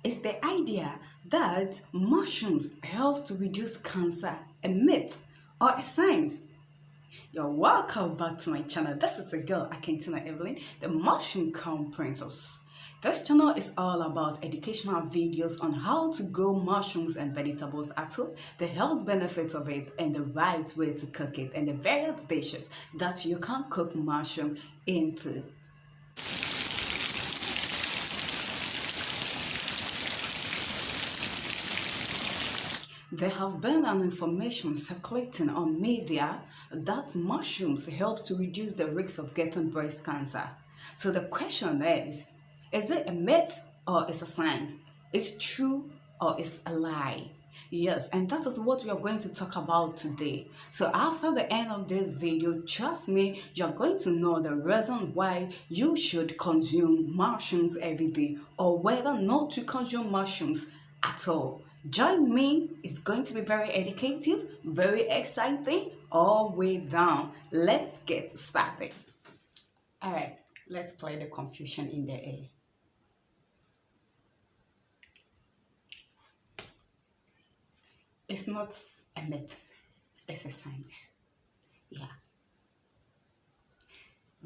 Is the idea that mushrooms help to reduce cancer a myth or a science? You're welcome back to my channel. This is a girl, Akintina Evelyn, the Mushroom Crown Princess. This channel is all about educational videos on how to grow mushrooms and vegetables at home, the health benefits of it, and the right way to cook it, and the various dishes that you can cook mushroom into. There have been an information circulating on media that mushrooms help to reduce the risk of getting breast cancer. So the question is it a myth or is a science? Is it true or is a lie? Yes, and that is what we are going to talk about today. So after the end of this video, trust me, you're going to know the reason why you should consume mushrooms every day or whether not to consume mushrooms at all. Join me, it's going to be very educative, very exciting, all the way down. Let's get started. All right, let's clear the confusion in the air. It's not a myth, it's a science. Yeah.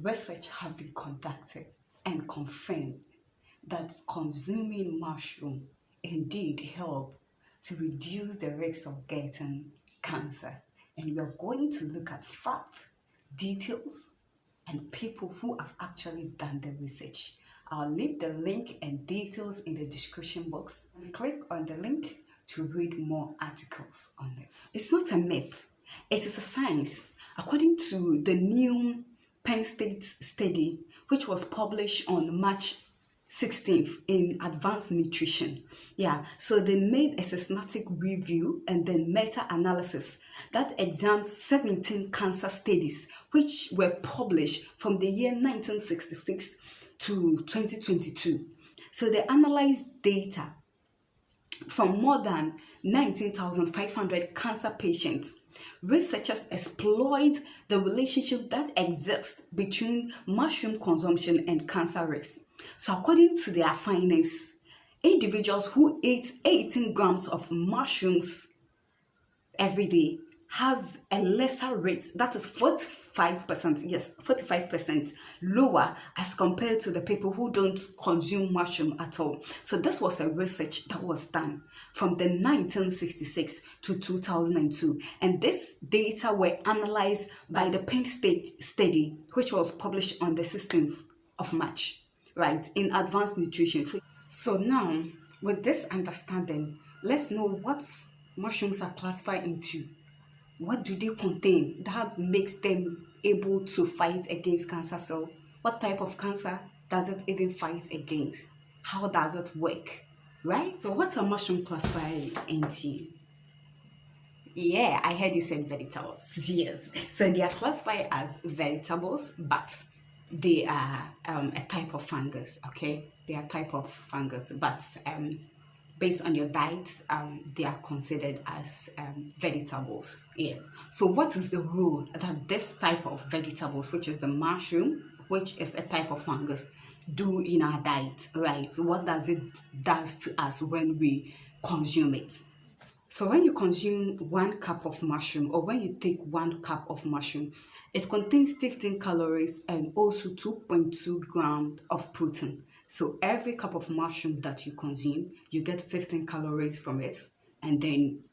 Research have been conducted and confirmed that consuming mushroom indeed help to reduce the risk of getting cancer. And we are going to look at fact, details, and people who have actually done the research. I'll leave the link and details in the description box. And click on the link to read more articles on it. It's not a myth, it is a science. According to the new Penn State study, which was published on March 16th in Advanced Nutrition. Yeah, so they made a systematic review and then meta-analysis that examined 17 cancer studies which were published from the year 1966 to 2022. So they analyzed data from more than 19,500 cancer patients. Researchers explored the relationship that exists between mushroom consumption and cancer risk. So according to their findings, individuals who ate 18 grams of mushrooms every day has a lesser rate, that is 45%, yes, 45% lower as compared to the people who don't consume mushroom at all. So this was a research that was done from the 1966 to 2002. And this data were analyzed by the Penn State study, which was published on the 16th of March, right, in Advanced Nutrition. So now, with this understanding, let's know what mushrooms are classified into. What do they contain that makes them able to fight against cancer cell? What type of cancer does it even fight against? How does it work? Right? So what's a mushroom classified into? Yeah, I heard you said vegetables. Yes. So they are classified as vegetables, but they are a type of fungus, okay? They are a type of fungus, but based on your diet, they are considered as vegetables. Yeah. So what is the role that this type of vegetables, which is the mushroom, which is a type of fungus, do in our diet, right? What does it does to us when we consume it? So when you consume 1 cup of mushroom, or when you take 1 cup of mushroom, it contains 15 calories and also 2.2 grams of protein. So every cup of mushroom that you consume, you get 15 calories from it, and then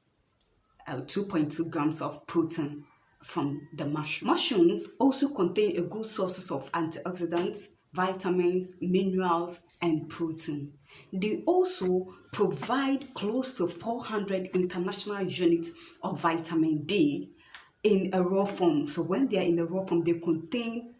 2.2 grams of protein from the mushroom. Mushrooms also contain a good sources of antioxidants, vitamins, minerals, and protein. They also provide close to 400 international units of vitamin D in a raw form. So when they are in the raw form, they contain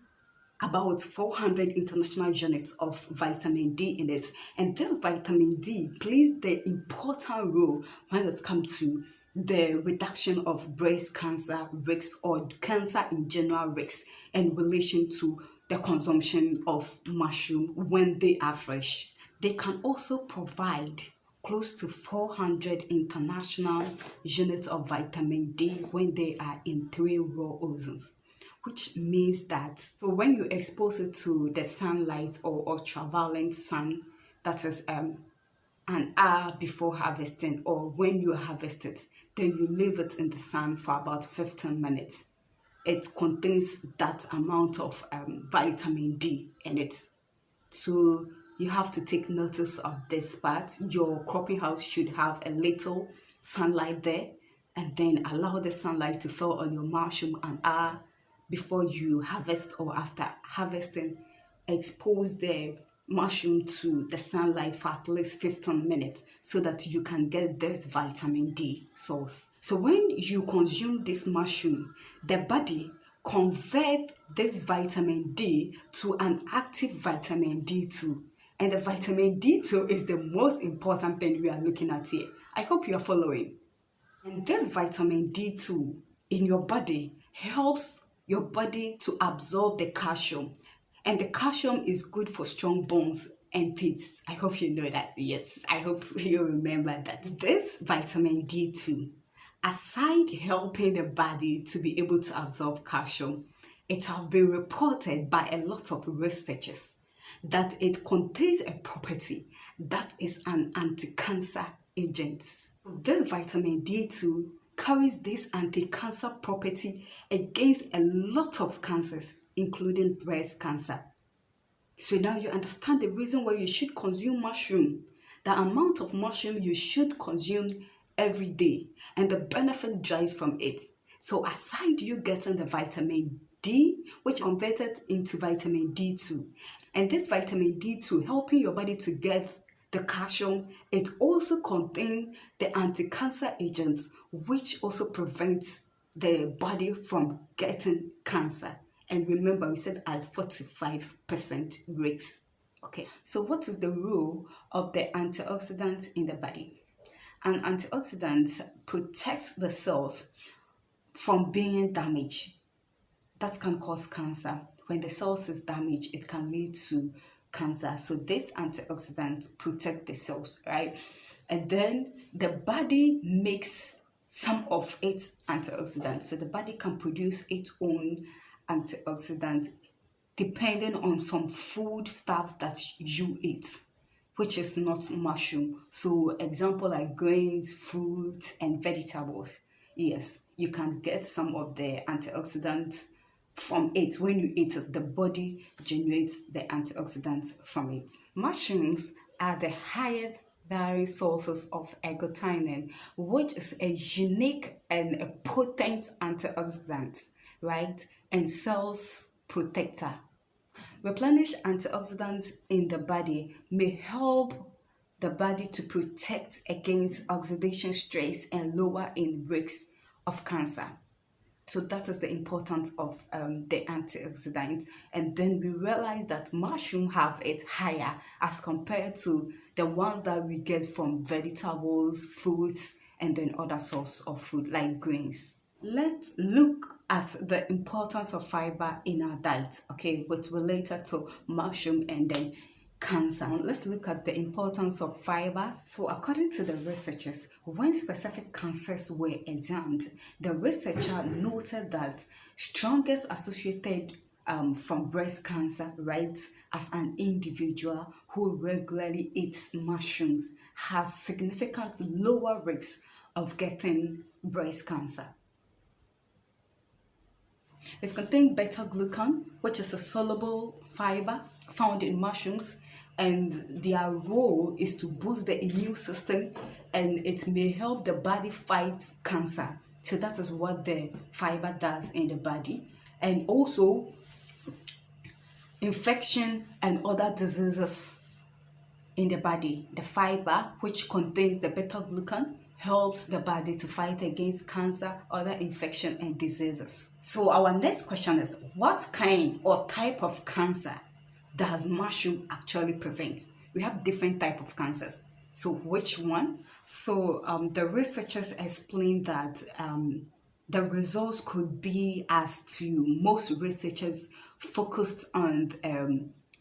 about 400 international units of vitamin D in it. And this vitamin D plays the important role when it comes to the reduction of breast cancer risks or cancer in general risks in relation to the consumption of mushroom when they are fresh. They can also provide close to 400 international units of vitamin D when they are in 3 raw ozones, which means that so when you expose it to the sunlight or ultraviolet sun, that is an hour before harvesting, or when you harvest it, then you leave it in the sun for about 15 minutes. It contains that amount of vitamin D in it. So you have to take notice of this part. Your cropping house should have a little sunlight there, and then allow the sunlight to fall on your mushroom an hour before you harvest, or after harvesting. Expose the mushroom to the sunlight for at least 15 minutes so that you can get this vitamin D source. So when you consume this mushroom, the body convert this vitamin D to an active vitamin D2. And the vitamin D2 is the most important thing we are looking at here. I hope you are following. And this vitamin D2 in your body helps your body to absorb the calcium. And the calcium is good for strong bones and teeth. I hope you know that. Yes, I hope you remember that. This vitamin D2, aside helping the body to be able to absorb calcium, it has been reported by a lot of researchers that it contains a property that is an anti-cancer agent. This vitamin D2 carries this anti-cancer property against a lot of cancers, including breast cancer. So now you understand the reason why you should consume mushroom, the amount of mushroom you should consume every day, and the benefit derived from it. So aside you getting the vitamin D, which converted into vitamin D2, and this vitamin D2 helping your body to get the calcium, it also contains the anti-cancer agents, which also prevents the body from getting cancer. And remember, we said at 45% risk. Okay, so what is the role of the antioxidant in the body? An antioxidant protects the cells from being damaged. That can cause cancer. When the cells is damaged, it can lead to cancer. So this antioxidant protect the cells, right? And then the body makes some of its antioxidants. So the body can produce its own antioxidants depending on some food stuffs that you eat, which is not mushroom. So example like grains, fruits, and vegetables. Yes, you can get some of the antioxidants from it. When you eat it, the body generates the antioxidants from it. Mushrooms are the highest dairy sources of ergotamine, which is a unique and a potent antioxidant, right? And cells protector. Replenished antioxidants in the body may help the body to protect against oxidation stress and lower in risk of cancer. So that is the importance of the antioxidants. And then we realize that mushroom have it higher as compared to the ones that we get from vegetables, fruits, and then other sources of food like grains. Let's look at the importance of fiber in our diet, okay, but related to mushroom and then cancer. Let's look at the importance of fiber. So according to the researchers, when specific cancers were examined, the researcher noted that strongest associated from breast cancer, right, as an individual who regularly eats mushrooms has significant lower risk of getting breast cancer. It contains beta-glucan, which is a soluble fiber found in mushrooms, and their role is to boost the immune system, and it may help the body fight cancer. So that is what the fiber does in the body. And also infection and other diseases in the body. The fiber, which contains the beta-glucan, helps the body to fight against cancer, other infection and diseases. So our next question is, what kind or type of cancer does mushroom actually prevent? We have different type of cancers. So which one? So the researchers explained that the results could be as to most researchers focused on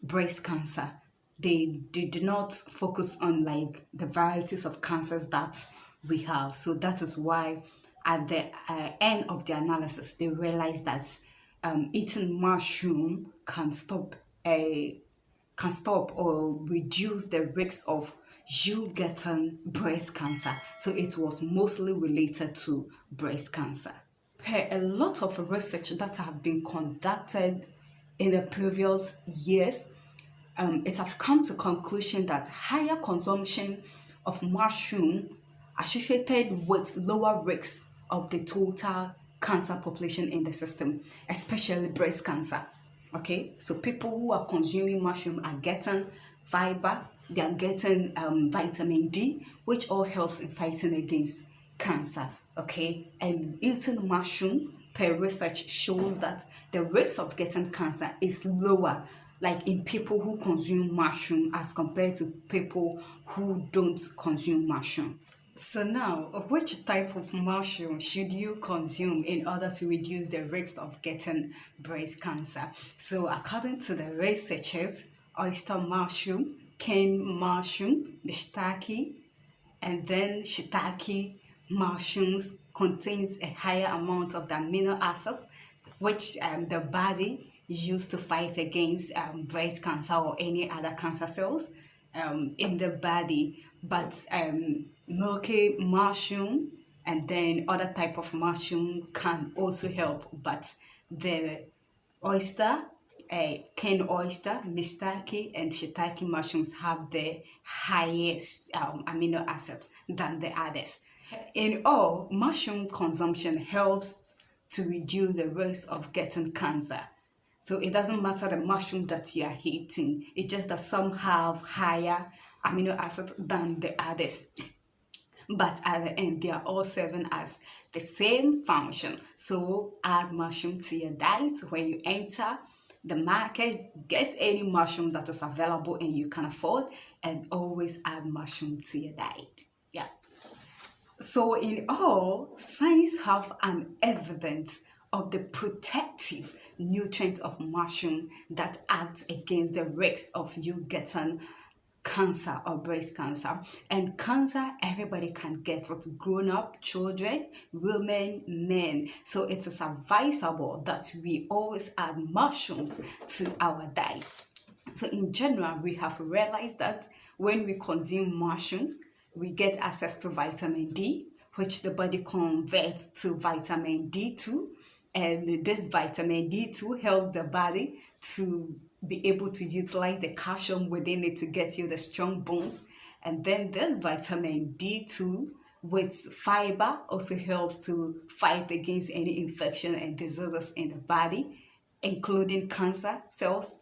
breast cancer. They did not focus on like the varieties of cancers that we have. So that is why at the end of the analysis, they realized that eating mushroom can stop or reduce the risk of you getting breast cancer. So it was mostly related to breast cancer. Per a lot of research that have been conducted in the previous years, it have come to conclusion that higher consumption of mushroom associated with lower risks of the total cancer population in the system, especially breast cancer. Okay, so people who are consuming mushroom are getting fiber, they are getting vitamin D, which all helps in fighting against cancer. Okay, and eating mushroom per research shows that the risk of getting cancer is lower, like in people who consume mushroom as compared to people who don't consume mushroom. So now, which type of mushroom should you consume in order to reduce the risk of getting breast cancer? So according to the researchers, oyster mushroom, cane mushroom, shiitake, and then shiitake mushrooms contains a higher amount of the amino acid, which the body used to fight against breast cancer or any other cancer cells in the body. But milky mushroom and then other type of mushroom can also help, but the oyster, cane oyster, mistake, and shiitake mushrooms have the highest amino acids than the others. In all, mushroom consumption helps to reduce the risk of getting cancer. So it doesn't matter the mushroom that you are eating, it's just that some have higher amino acids than the others. But at the end, they are all serving as the same function. So add mushroom to your diet when you enter the market. Get any mushroom that is available and you can afford, and always add mushroom to your diet. Yeah. So in all, science have an evidence of the protective nutrient of mushroom that acts against the risk of you getting cancer or breast cancer. And cancer, everybody can get it, grown up, children, women, men. So it is advisable that we always add mushrooms to our diet. So in general, we have realized that when we consume mushroom, we get access to vitamin D, which the body converts to vitamin D2. And this vitamin D2 helps the body to be able to utilize the calcium within it to get you the strong bones. And then this vitamin D2 with fiber also helps to fight against any infection and diseases in the body, including cancer cells.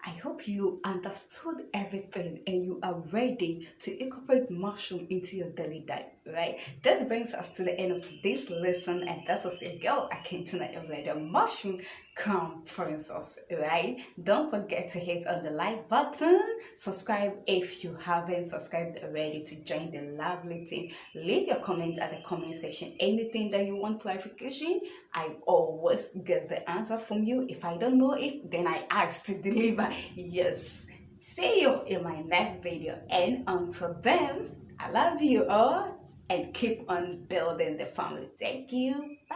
I hope you understood everything and you are ready to incorporate mushroom into your daily diet, right? This brings us to the end of today's lesson, and that's was your girl, Akintunade, the mushroom crown princess, right? Don't forget to hit on the like button, subscribe if you haven't subscribed already to join the lovely team. Leave your comment at the comment section. Anything that you want clarification, I always get the answer from you. If I don't know it, then I ask to deliver. Yes. See you in my next video, and until then, I love you all and keep on building the family. Thank you. Bye.